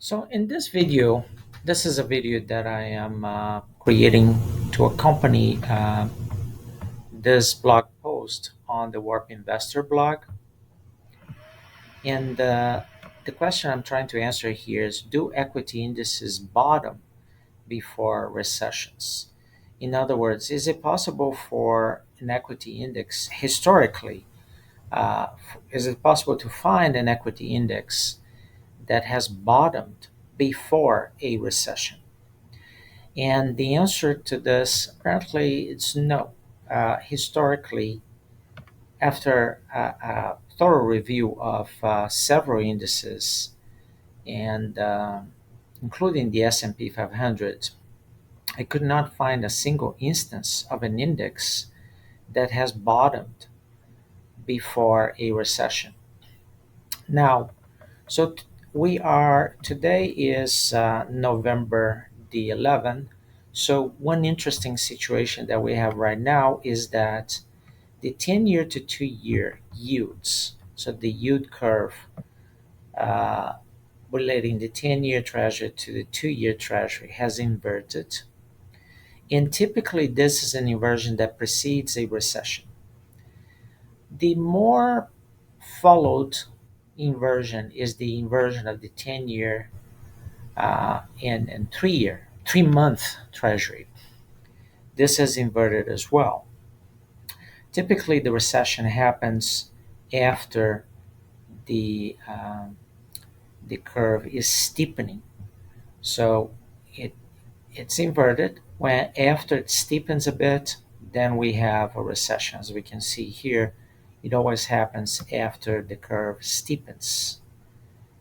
So in this video, this is a video that I am creating to accompany this blog post on the Warp Investor blog. And the question I'm trying to answer here is, do equity indices bottom before recessions? In other words, is it possible for an equity index historically? Is it possible to find an equity index that has bottomed before a recession? And the answer to this, apparently, is no. Historically, after a thorough review of several indices, and including the S&P 500, I could not find a single instance of an index that has bottomed before a recession. Now, so we are today is November the 11th. So one interesting situation that we have right now is that the 10-year to 2-year yields, so the yield curve uh, relating the 10-year treasury to the 2-year treasury has inverted. And typically, this is an inversion that precedes a recession. The more followed inversion is the inversion of the 10-year and 3-year, 3-month treasury. This is inverted as well. Typically, the recession happens after the the curve is steepening. So it it's inverted. When after it steepens a bit, then we have a recession. As we can see here, it always happens after the curve steepens.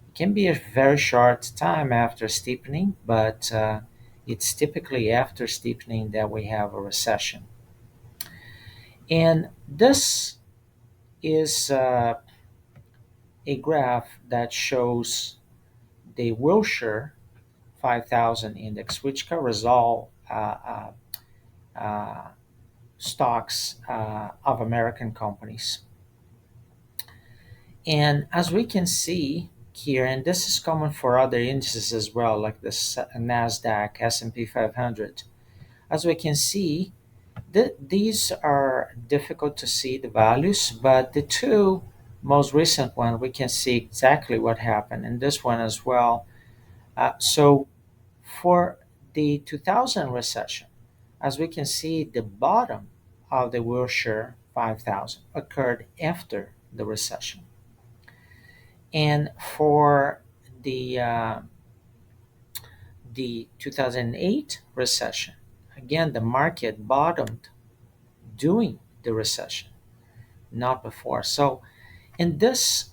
It can be a very short time after steepening, but it's typically after steepening that we have a recession. And this is a graph that shows the Wilshire 5,000 index, which covers all uh, stocks of American companies. And as we can see here, and this is common for other indices as well, like the NASDAQ, S&P 500, as we can see, these are difficult to see the values, but the two most recent one, we can see exactly what happened, and this one as well. So for the 2000 recession, as we can see, the bottom of the Wilshire 5000 occurred after the recession. And for the 2008 recession, again, the market bottomed during the recession, not before. So in this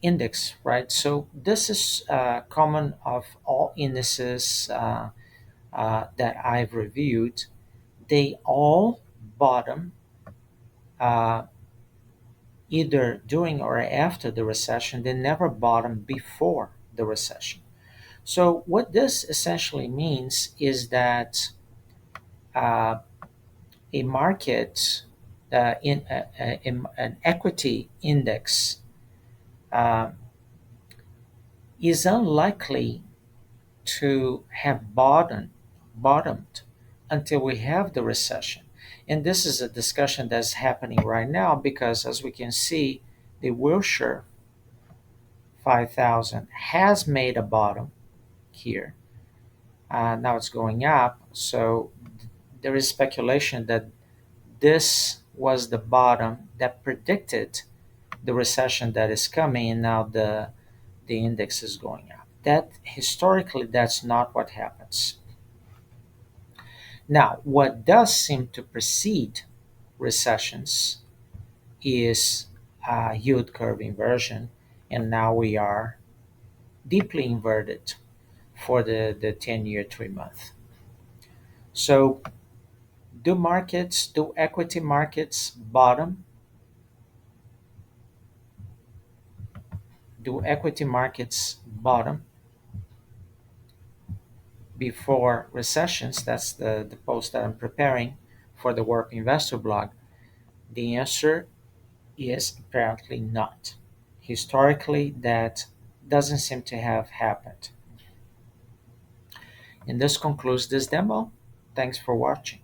index, right? So this is common of all indices that I've reviewed. They all bottom uh, either during or after the recession. They never bottom before the recession. So what this essentially means is that uh, a market in an equity index uh, is unlikely to have bottomed until we have the recession. And this is a discussion that's happening right now because, as we can see, the Wilshire 5000 has made a bottom here. Now it's going up. So there is speculation that this was the bottom that predicted the recession that is coming, and now the index is going up. That historically, that's not what happens. Now, what does seem to precede recessions is yield curve inversion, and now we are deeply inverted for the 10-year 3-month. So, do equity markets bottom? Do equity markets bottom before recessions? That's the post that I'm preparing for the Warp Investor blog. The answer is apparently not. Historically, that doesn't seem to have happened. And this concludes this demo. Thanks for watching.